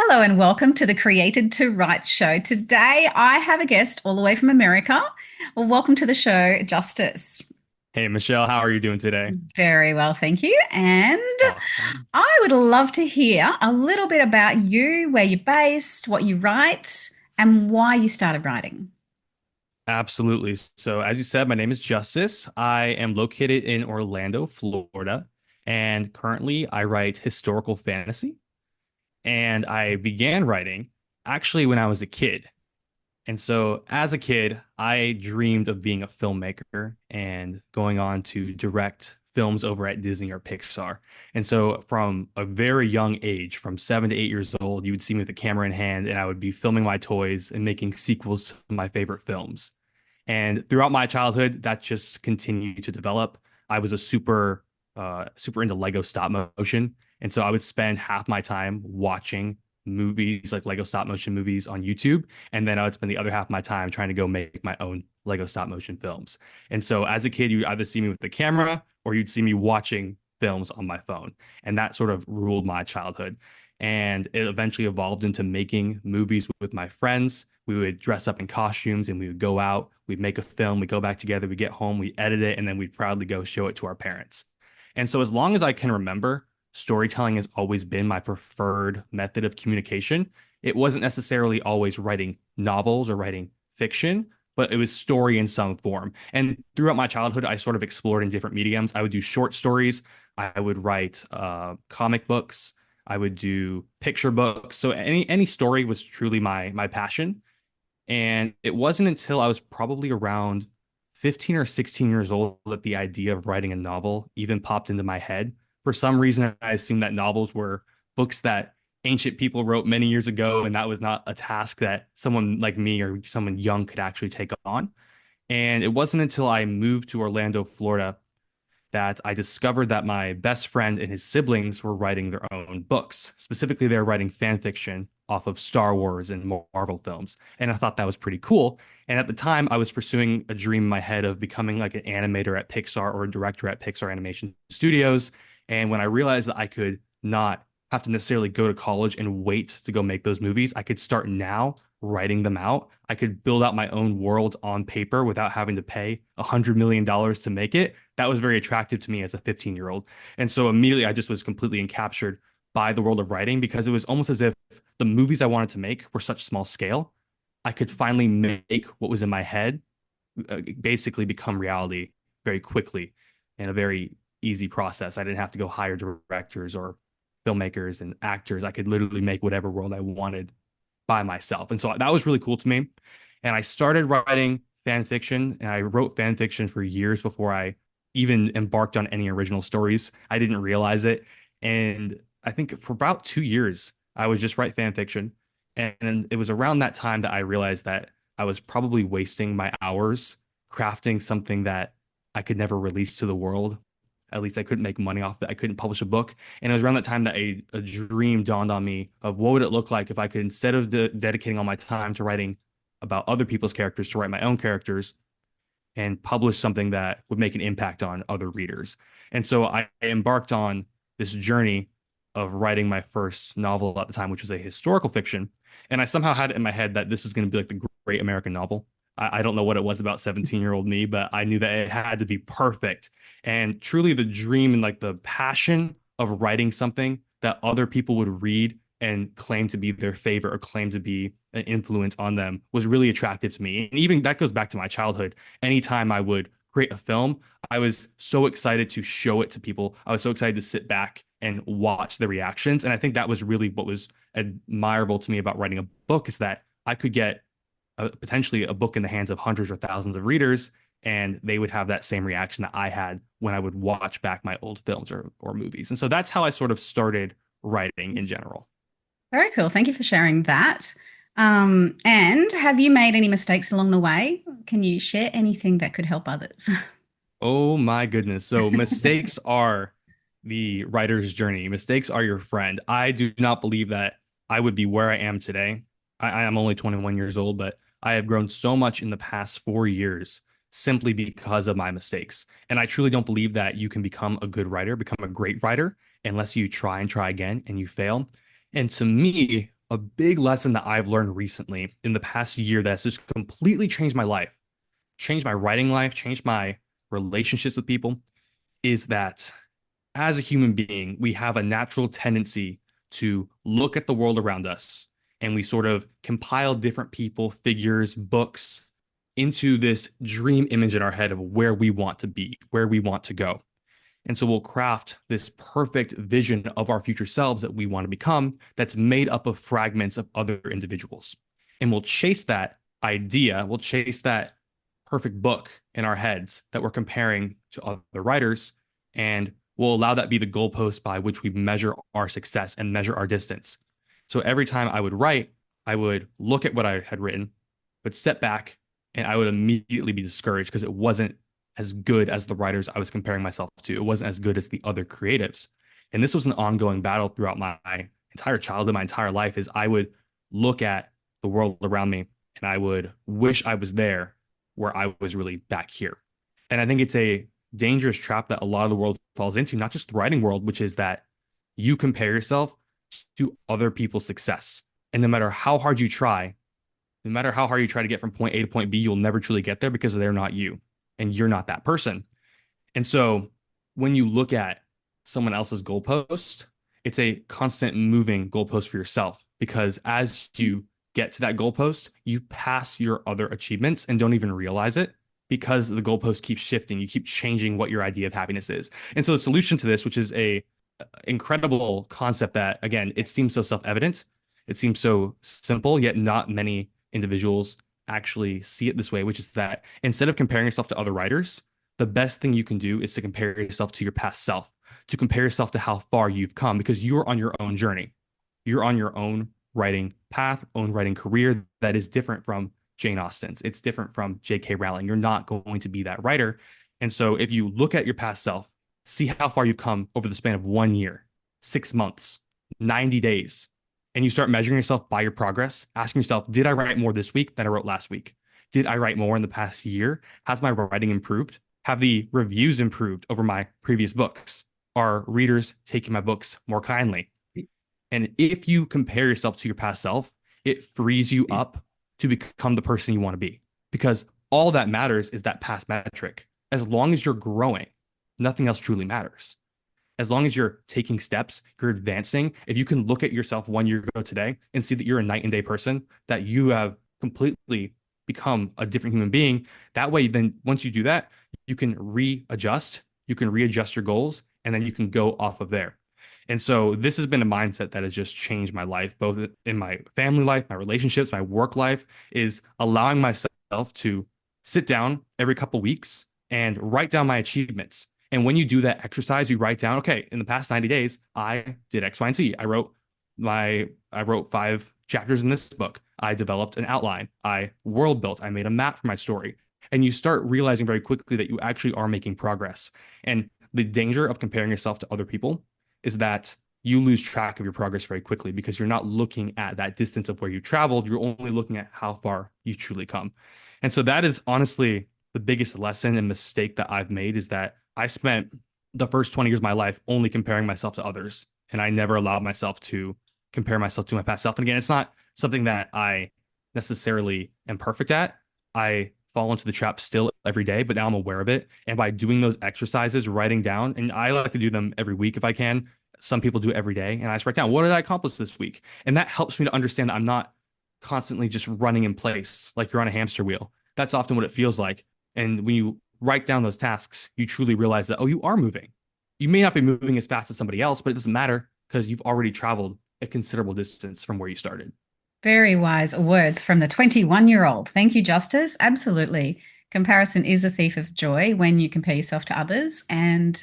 Hello and welcome to the Created to Write show. Today I have a guest all the way from America. Well, welcome to the show, Justice. Hey, Michelle, how are you doing today? Very well, thank you. And Awesome. I would love to hear a little bit about you, where you're based, what you write, and why you started writing. Absolutely. So, as you said, my name is Justice. I am located in Orlando, Florida, and currently I write historical fantasy. And I began writing actually when I was a kid. And so, as a kid, I dreamed of being a filmmaker and going on to direct films over at Disney or Pixar. And so, from a very young age, from 7 to 8 years old, you would see me with a camera in hand, and I would be filming my toys and making sequels to my favorite films. And throughout my childhood, that just continued to develop. I was a super into Lego stop motion. And so I would spend half my time watching movies like Lego stop motion movies on YouTube. And then I would spend the other half of my time trying to go make my own Lego stop motion films. And so as a kid, you'd either see me with the camera or you'd see me watching films on my phone. And that sort of ruled my childhood. And it eventually evolved into making movies with my friends. We would dress up in costumes and we would go out, we'd make a film, we go back together, we get home, we edit it, and then we'd proudly go show it to our parents. And so, as long as I can remember, storytelling has always been my preferred method of communication. It wasn't necessarily always writing novels or writing fiction, but it was story in some form. And throughout my childhood, I sort of explored in different mediums. I would do short stories, I would write comic books, I would do picture books. So any story was truly my passion. And it wasn't until I was probably around 15 or 16 years old that the idea of writing a novel even popped into my head. For some reason, I assumed that novels were books that ancient people wrote many years ago, and that was not a task that someone like me or someone young could actually take on. And it wasn't until I moved to Orlando, Florida, that I discovered that my best friend and his siblings were writing their own books. Specifically, they were writing fan fiction off of Star Wars and Marvel films. And I thought that was pretty cool. And at the time, I was pursuing a dream in my head of becoming like an animator at Pixar or a director at Pixar Animation Studios. And when I realized that I could not have to necessarily go to college and wait to go make those movies, I could start now writing them out. I could build out my own world on paper without having to pay $100 million to make it. That was very attractive to me as a 15-year-old. And so immediately I just was completely encaptured by the world of writing because it was almost as if the movies I wanted to make were such small scale. I could finally make what was in my head basically become reality very quickly in a very easy process. I didn't have to go hire directors or filmmakers and actors. I could literally make whatever world I wanted by myself. And so that was really cool to me. And I started writing fan fiction, and I wrote fan fiction for years before I even embarked on any original stories. I didn't realize it. And I think for about 2 years, I would just write fan fiction. And it was around that time that I realized that I was probably wasting my hours crafting something that I could never release to the world. At least I couldn't make money off it. I couldn't publish a book. And it was around that time that a dream dawned on me of what would it look like if I could, instead of dedicating all my time to writing about other people's characters, to write my own characters and publish something that would make an impact on other readers. And so I embarked on this journey of writing my first novel at the time, which was a historical fiction. And I somehow had it in my head that this was going to be like the great American novel. I don't know what it was about 17-year-old me, but I knew that it had to be perfect. And truly the dream and like the passion of writing something that other people would read and claim to be their favorite or claim to be an influence on them was really attractive to me. And even that goes back to my childhood. Anytime I would create a film, I was so excited to show it to people. I was so excited to sit back and watch the reactions. And I think that was really what was admirable to me about writing a book is that I could get potentially a book in the hands of hundreds or thousands of readers, and they would have that same reaction that I had when I would watch back my old films or movies. And so that's how I sort of started writing in general. Very cool. Thank you for sharing that. And have you made any mistakes along the way? Can you share anything that could help others? Oh my goodness. So mistakes are the writer's journey. Mistakes are your friend. I do not believe that I would be where I am today. I am only 21 years old, but I have grown so much in the past 4 years simply because of my mistakes. And I truly don't believe that you can become a good writer, become a great writer, unless you try and try again and you fail. And to me, a big lesson that I've learned recently in the past year that's just completely changed my life, changed my writing life, changed my relationships with people is that as a human being, we have a natural tendency to look at the world around us and we sort of compile different people, figures, books into this dream image in our head of where we want to be, where we want to go. And so we'll craft this perfect vision of our future selves that we want to become that's made up of fragments of other individuals. And we'll chase that idea, we'll chase that perfect book in our heads that we're comparing to other writers, and we'll allow that be the goalpost by which we measure our success and measure our distance. So every time I would write, I would look at what I had written, would step back, and I would immediately be discouraged because it wasn't as good as the writers I was comparing myself to. It wasn't as good as the other creatives. And this was an ongoing battle throughout my entire childhood, my entire life, is I would look at the world around me and I would wish I was there where I was really back here. And I think it's a dangerous trap that a lot of the world falls into, not just the writing world, which is that you compare yourself to other people's success. And no matter how hard you try to get from point A to point B, you'll never truly get there because they're not you and you're not that person. And so when you look at someone else's goalpost, it's a constant moving goalpost for yourself because as you get to that goalpost, you pass your other achievements and don't even realize it because the goalpost keeps shifting. You keep changing what your idea of happiness is. And so the solution to this, which is a incredible concept that again, it seems so self-evident, it seems so simple, yet not many individuals actually see it this way, which is that instead of comparing yourself to other writers, the best thing you can do is to compare yourself to your past self, to compare yourself to how far you've come because you're on your own journey. You're on your own writing path, own writing career that is different from Jane Austen's. It's different from J.K. Rowling. You're not going to be that writer. And so if you look at your past self, see how far you've come over the span of 1 year, 6 months, 90 days, and you start measuring yourself by your progress, asking yourself, did I write more this week than I wrote last week? Did I write more in the past year? Has my writing improved? Have the reviews improved over my previous books? Are readers taking my books more kindly? And if you compare yourself to your past self, it frees you up to become the person you want to be because all that matters is that past metric. As long as you're growing, nothing else truly matters. As long as you're taking steps, you're advancing. If you can look at yourself 1 year ago today and see that you're a night and day person, that you have completely become a different human being, that way, then once you do that, you can readjust your goals, and then you can go off of there. And so this has been a mindset that has just changed my life, both in my family life, my relationships, my work life, is allowing myself to sit down every couple weeks and write down my achievements. And when you do that exercise, you write down, okay, in the past 90 days, I did X, Y, and Z. I wrote 5 chapters in this book. I developed an outline. I world built. I made a map for my story. And you start realizing very quickly that you actually are making progress. And the danger of comparing yourself to other people is that you lose track of your progress very quickly because you're not looking at that distance of where you traveled. You're only looking at how far you truly come. And so that is honestly the biggest lesson and mistake that I've made is that I spent the first 20 years of my life only comparing myself to others. And I never allowed myself to compare myself to my past self. And again, it's not something that I necessarily am perfect at. I fall into the trap still every day, but now I'm aware of it. And by doing those exercises, writing down, and I like to do them every week if I can. Some people do it every day. And I just write down, what did I accomplish this week? And that helps me to understand that I'm not constantly just running in place like you're on a hamster wheel. That's often what it feels like. And when you write down those tasks, you truly realize that, oh, you are moving. You may not be moving as fast as somebody else, but it doesn't matter because you've already traveled a considerable distance from where you started. Very wise words from the 21-year-old. Thank you, Justice. Absolutely. Comparison is a thief of joy when you compare yourself to others, and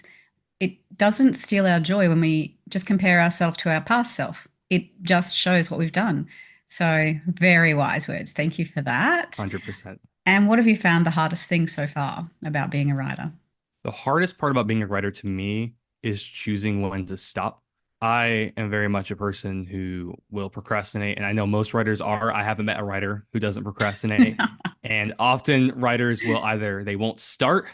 it doesn't steal our joy when we just compare ourselves to our past self. It just shows what we've done. So, very wise words. Thank you for that. 100%. And what have you found the hardest thing so far about being a writer? The hardest part about being a writer to me is choosing when to stop. I am very much a person who will procrastinate, and I know most writers are. I haven't met a writer who doesn't procrastinate. And often writers will either they won't start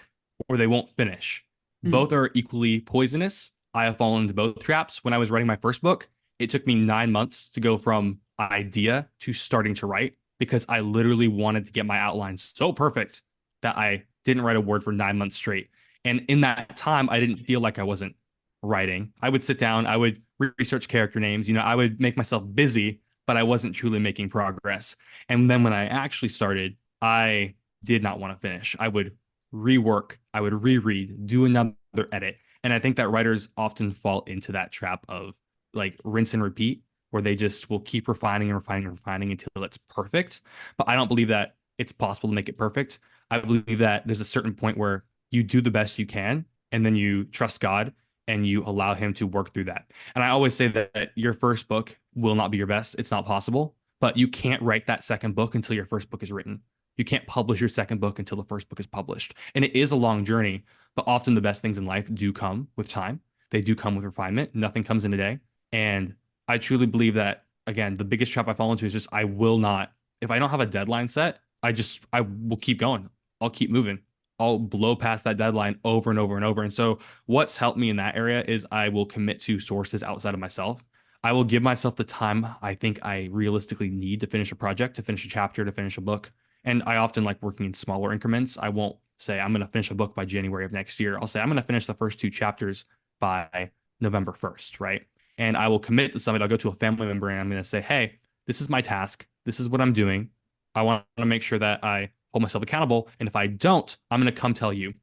or they won't finish. Mm. Both are equally poisonous. I have fallen into both traps. When I was writing my first book, it took me 9 months to go from idea to starting to write because I literally wanted to get my outline so perfect that I didn't write a word for 9 months straight. And in that time, I didn't feel like I wasn't writing. I would sit down, I would research character names, I would make myself busy, but I wasn't truly making progress. And then when I actually started, I did not want to finish. I would rework, I would reread, do another edit. And I think that writers often fall into that trap of like rinse and repeat, where they just will keep refining and refining and refining until it's perfect. But I don't believe that it's possible to make it perfect. I believe that there's a certain point where you do the best you can, and then you trust God and you allow Him to work through that. And I always say that your first book will not be your best. It's not possible, but you can't write that second book until your first book is written. You can't publish your second book until the first book is published. And it is a long journey, but often the best things in life do come with time. They do come with refinement. Nothing comes in a day. And I truly believe that, again, the biggest trap I fall into is just I will not, if I don't have a deadline set, I will keep going. I'll keep moving. I'll blow past that deadline over and over and over. And so what's helped me in that area is I will commit to sources outside of myself. I will give myself the time I think I realistically need to finish a project, to finish a chapter, to finish a book. And I often like working in smaller increments. I won't say I'm going to finish a book by January of next year. I'll say I'm going to finish the first two chapters by November 1st, right? And I will commit to something. I'll go to a family member and I'm going to say, hey, this is my task. This is what I'm doing. I want to make sure that I hold myself accountable. And if I don't, I'm going to come tell you.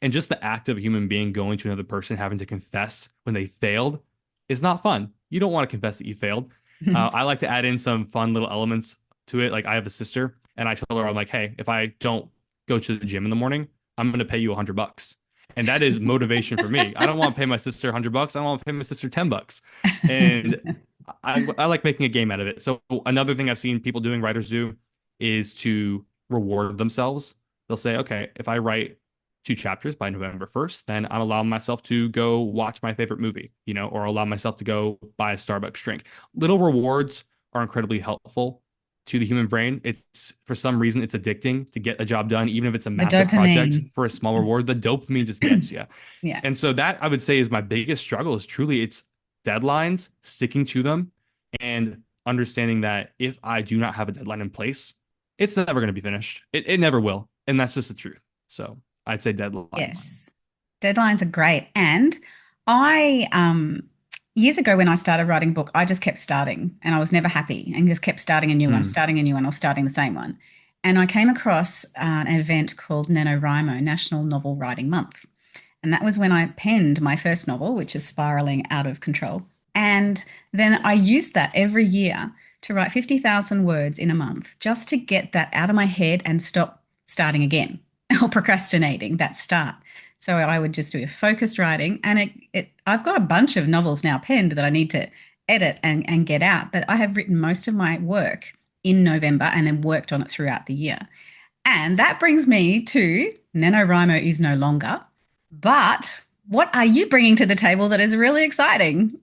And just the act of a human being going to another person, having to confess when they failed is not fun. You don't want to confess that you failed. I like to add in some fun little elements to it. Like I have a sister and I tell her, I'm like, hey, if I don't go to the gym in the morning, I'm going to pay you $100. And that is motivation for me. I don't want to pay my sister $100. I want to pay my sister $10. And I like making a game out of it. So another thing I've seen people doing, writers do, is to reward themselves. They'll say, okay, if I write two chapters by November 1st, then I'm allowing myself to go watch my favorite movie, or allow myself to go buy a Starbucks drink. Little rewards are incredibly helpful to the human brain. It's for some reason it's addicting to get a job done, even if it's a The massive project dopamine. for a small reward. The dopamine just gets you. Yeah. And so that I would say is my biggest struggle is truly it's deadlines, sticking to them, and understanding that if I do not have a deadline in place, it's never going to be finished. It never will. And that's just the truth. So I'd say deadlines. Yes. Deadlines are great. And I, years ago when I started writing a book, I just kept starting and I was never happy and just kept starting a new one, Mm. starting a new one, or starting the same one. And I came across an event called NaNoWriMo, National Novel Writing Month. And that was when I penned my first novel, which is Spiraling Out of Control. And then I used that every year to write 50,000 words in a month just to get that out of my head and stop starting again or procrastinating that start. So I would just do a focused writing. And I've got a bunch of novels now penned that I need to edit and get out. But I have written most of my work in November and then worked on it throughout the year. And that brings me to NaNoWriMo is no longer. But what are you bringing to the table that is really exciting?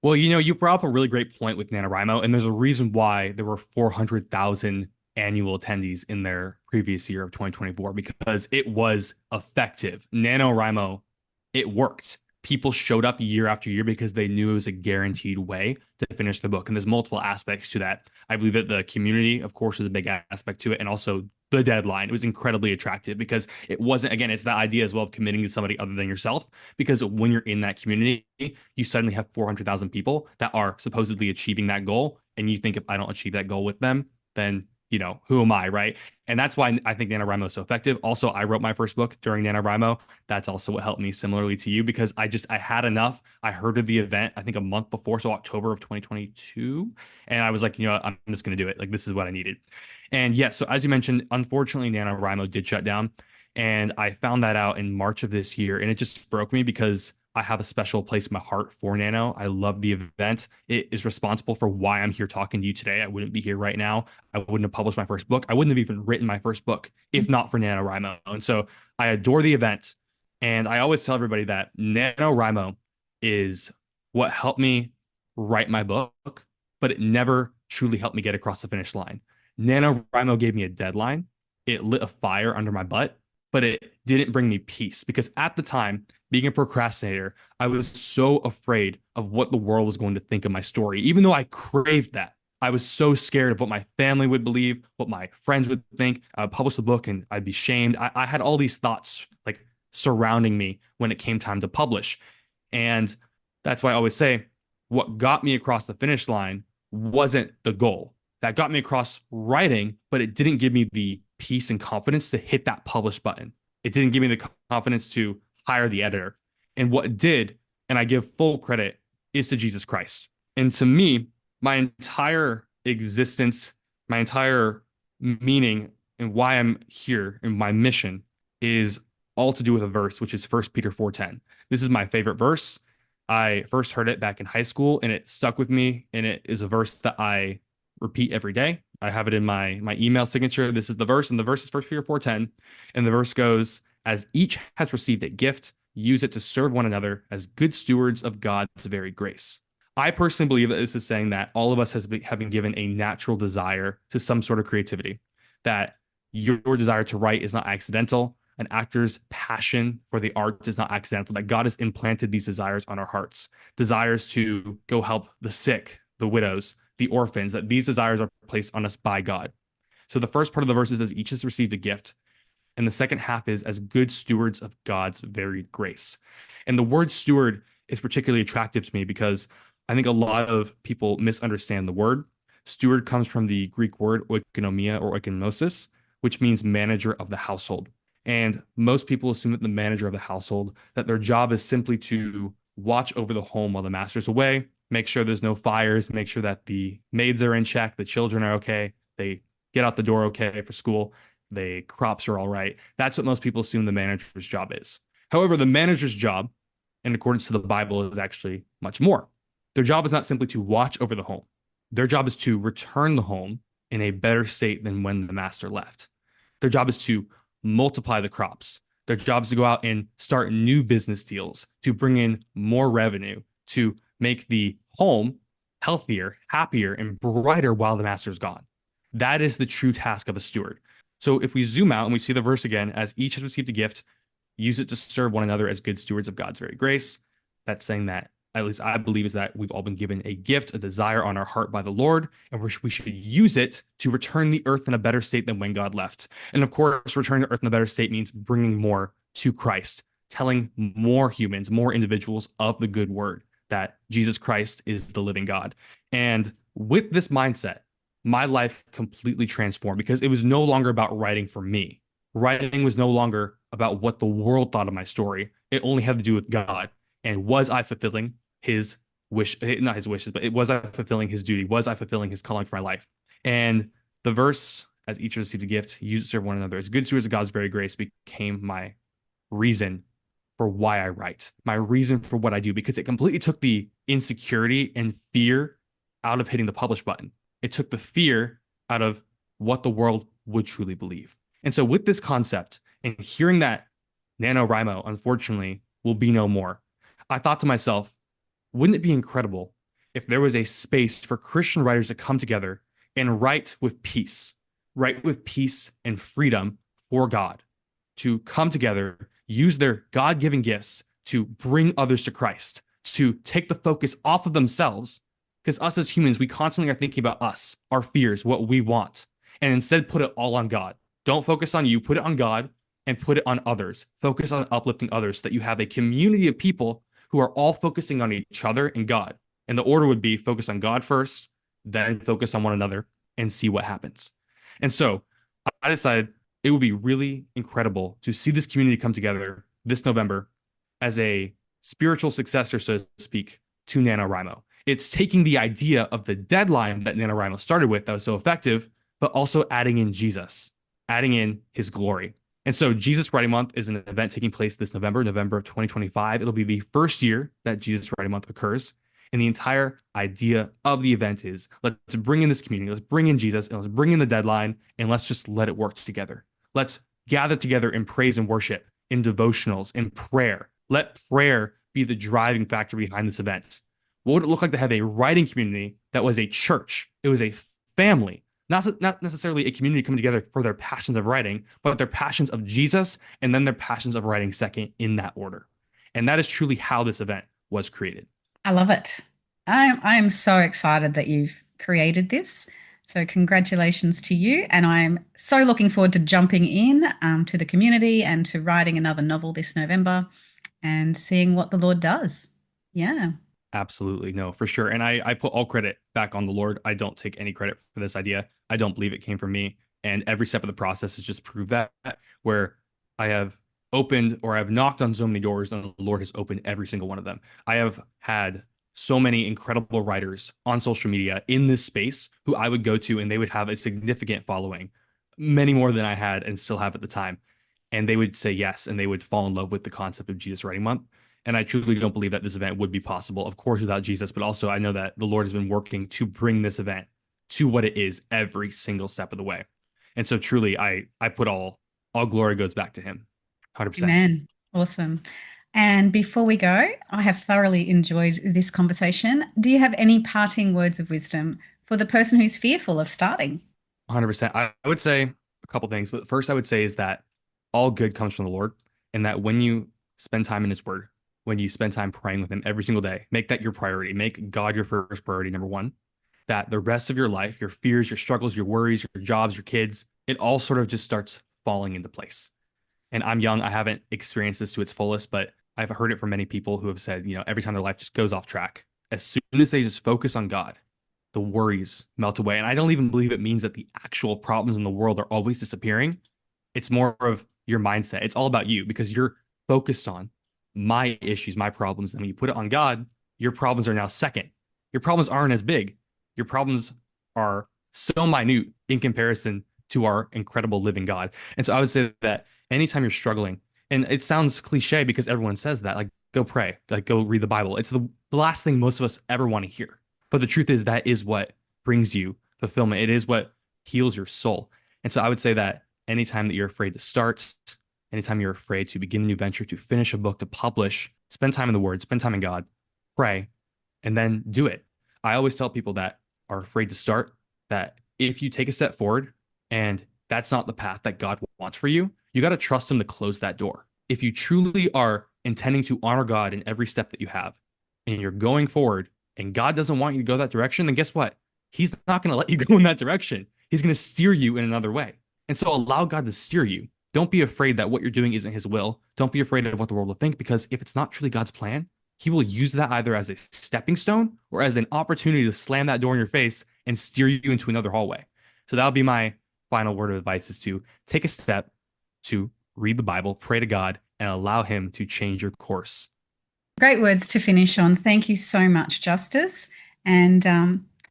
Well, you brought up a really great point with NaNoWriMo, and there's a reason why there were 400,000 annual attendees in their previous year of 2024 because it was effective. NaNoWriMo, it worked. People showed up year after year because they knew it was a guaranteed way to finish the book. And there's multiple aspects to that. I believe that the community, of course, is a big aspect to it, and also the deadline. It was incredibly attractive because it wasn't, again, it's the idea as well of committing to somebody other than yourself. Because when you're in that community, you suddenly have 400,000 people that are supposedly achieving that goal. And you think if I don't achieve that goal with them, then who am I, right? And that's why I think NaNoWriMo is so effective. Also, I wrote my first book during NaNoWriMo. That's also what helped me similarly to you because I had enough. I heard of the event, I think a month before, so October of 2022. And I was like, I'm just going to do it. Like, this is what I needed. And yeah, so as you mentioned, unfortunately, NaNoWriMo did shut down. And I found that out in March of this year. And it just broke me because I have a special place in my heart for Nano. I love the event. It is responsible for why I'm here talking to you today. I wouldn't be here right now. I wouldn't have published my first book. I wouldn't have even written my first book if not for NaNoWriMo. And so I adore the event. And I always tell everybody that NaNoWriMo is what helped me write my book, but it never truly helped me get across the finish line. NaNoWriMo gave me a deadline. It lit a fire under my butt, but it didn't bring me peace because at the time, being a procrastinator, I was so afraid of what the world was going to think of my story, even though I craved that. I was so scared of what my family would believe, what my friends would think. I would publish the book and I'd be shamed. I had all these thoughts like surrounding me when it came time to publish. And that's why I always say what got me across the finish line wasn't the goal. That got me across writing, but it didn't give me the peace and confidence to hit that publish button. It didn't give me the confidence to hire the editor. And what it did, and I give full credit, is to Jesus Christ. And to me, my entire existence, my entire meaning, and why I'm here and my mission is all to do with a verse, which is First Peter 4:10. This is my favorite verse. I first heard it back in high school and it stuck with me. And it is a verse that I repeat every day. I have it in my email signature. This is the verse, and the verse is First Peter 4:10. And the verse goes, as each has received a gift, use it to serve one another as good stewards of God's very grace. I personally believe that this is saying that all of us have been given a natural desire to some sort of creativity, that your desire to write is not accidental. An actor's passion for the art is not accidental, that God has implanted these desires on our hearts, desires to go help the sick, the widows, the orphans, that these desires are placed on us by God. So the first part of the verse is, each has received a gift. And the second half is, as good stewards of God's varied grace. And the word steward is particularly attractive to me because I think a lot of people misunderstand the word. Steward comes from the Greek word oikonomia or oikonosis, which means manager of the household. And most people assume that the manager of the household, that their job is simply to watch over the home while the master's away, make sure there's no fires, make sure that the maids are in check, the children are okay, they get out the door okay for school, the crops are all right. That's what most people assume the manager's job is. However, the manager's job, in accordance to the Bible, is actually much more. Their job is not simply to watch over the home. Their job is to return the home in a better state than when the master left. Their job is to multiply the crops. Their job is to go out and start new business deals, to bring in more revenue, to make the home healthier, happier, and brighter while the master's gone. That is the true task of a steward. So if we zoom out and we see the verse again, as each has received a gift, use it to serve one another as good stewards of God's very grace. That's saying that, at least I believe, is that we've all been given a gift, a desire on our heart by the Lord, and we should use it to return the earth in a better state than when God left. And of course, returning the earth in a better state means bringing more to Christ, telling more humans, more individuals of the good word that Jesus Christ is the living God. And with this mindset, my life completely transformed because it was no longer about writing for me. Writing was no longer about what the world thought of my story. It only had to do with God. And was I fulfilling his wish, not his wishes, but was I fulfilling his duty? Was I fulfilling his calling for my life? And the verse, as each received a gift, use it to serve one another as good stewards of God's very grace, became my reason for why I write, my reason for what I do, because it completely took the insecurity and fear out of hitting the publish button. It took the fear out of what the world would truly believe. And so with this concept and hearing that NaNoWriMo, unfortunately, will be no more, I thought to myself, wouldn't it be incredible if there was a space for Christian writers to come together and write with peace and freedom for God, to come together, use their God-given gifts to bring others to Christ, to take the focus off of themselves. Because us as humans, we constantly are thinking about us, our fears, what we want, and instead put it all on God. Don't focus on you, put it on God and put it on others. Focus on uplifting others so that you have a community of people who are all focusing on each other and God. And the order would be focus on God first, then focus on one another and see what happens. And so I decided it would be really incredible to see this community come together this November as a spiritual successor, so to speak, to NaNoWriMo. It's taking the idea of the deadline that NaNoWriMo started with that was so effective, but also adding in Jesus, adding in his glory. And so Jesus Writing Month is an event taking place this November, November of 2025. It'll be the first year that Jesus Writing Month occurs. And the entire idea of the event is, let's bring in this community, let's bring in Jesus, and let's bring in the deadline, and let's just let it work together. Let's gather together in praise and worship, in devotionals, in prayer. Let prayer be the driving factor behind this event. What would it look like to have a writing community that was a church? It was a family, not necessarily a community coming together for their passions of writing, but their passions of Jesus and then their passions of writing second in that order. And that is truly how this event was created. I love it. I am so excited that you've created this. So, congratulations to you. And I'm so looking forward to jumping in to the community and to writing another novel this November and seeing what the Lord does. Yeah. Absolutely. No, for sure. And I put all credit back on the Lord. I don't take any credit for this idea. I don't believe it came from me. And every step of the process has just proved that, where I have opened or I've knocked on so many doors and the Lord has opened every single one of them. I have had so many incredible writers on social media in this space who I would go to and they would have a significant following, many more than I had and still have at the time. And they would say yes and they would fall in love with the concept of Jesus Writing Month. And I truly don't believe that this event would be possible, of course, without Jesus, but also I know that the Lord has been working to bring this event to what it is every single step of the way. And so truly I put all glory goes back to him. 100%. Amen. Awesome. And before we go, I have thoroughly enjoyed this conversation. Do you have any parting words of wisdom for the person who's fearful of starting? 100%. I would say a couple things, but first I would say is that all good comes from the Lord, and that when you spend time in his word, when you spend time praying with him every single day, make that your priority. Make God your first priority, number one. That the rest of your life, your fears, your struggles, your worries, your jobs, your kids, it all sort of just starts falling into place. And I'm young, I haven't experienced this to its fullest, but I've heard it from many people who have said, every time their life just goes off track, as soon as they just focus on God, the worries melt away. And I don't even believe it means that the actual problems in the world are always disappearing. It's more of your mindset. It's all about you because you're focused on my issues, my problems. And when you put it on God, your problems are now second. Your problems aren't as big. Your problems are so minute in comparison to our incredible living God. And so I would say that anytime you're struggling, and it sounds cliche because everyone says that, like go pray, like go read the Bible. It's the last thing most of us ever want to hear. But the truth is that is what brings you fulfillment. It is what heals your soul. And so I would say that anytime that you're afraid to start, anytime you're afraid to begin a new venture, to finish a book, to publish, spend time in the Word, spend time in God, pray, and then do it. I always tell people that are afraid to start that if you take a step forward and that's not the path that God wants for you, you got to trust Him to close that door. If you truly are intending to honor God in every step that you have and you're going forward and God doesn't want you to go that direction, then guess what? He's not going to let you go in that direction. He's going to steer you in another way. And so allow God to steer you. Don't be afraid that what you're doing isn't his will. Don't be afraid of what the world will think, because if it's not truly God's plan, he will use that either as a stepping stone or as an opportunity to slam that door in your face and steer you into another hallway. So that would be my final word of advice, is to take a step to read the Bible, pray to God, and allow him to change your course. Great words to finish on. Thank you so much, Justice. And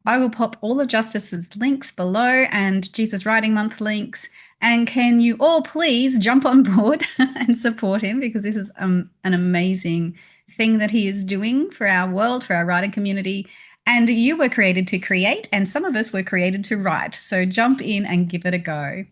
I will pop all of Justice's links below and Jesus Writing Month links. And can you all please jump on board and support him, because this is an amazing thing that he is doing for our world, for our writing community. And you were created to create, and some of us were created to write. So jump in and give it a go.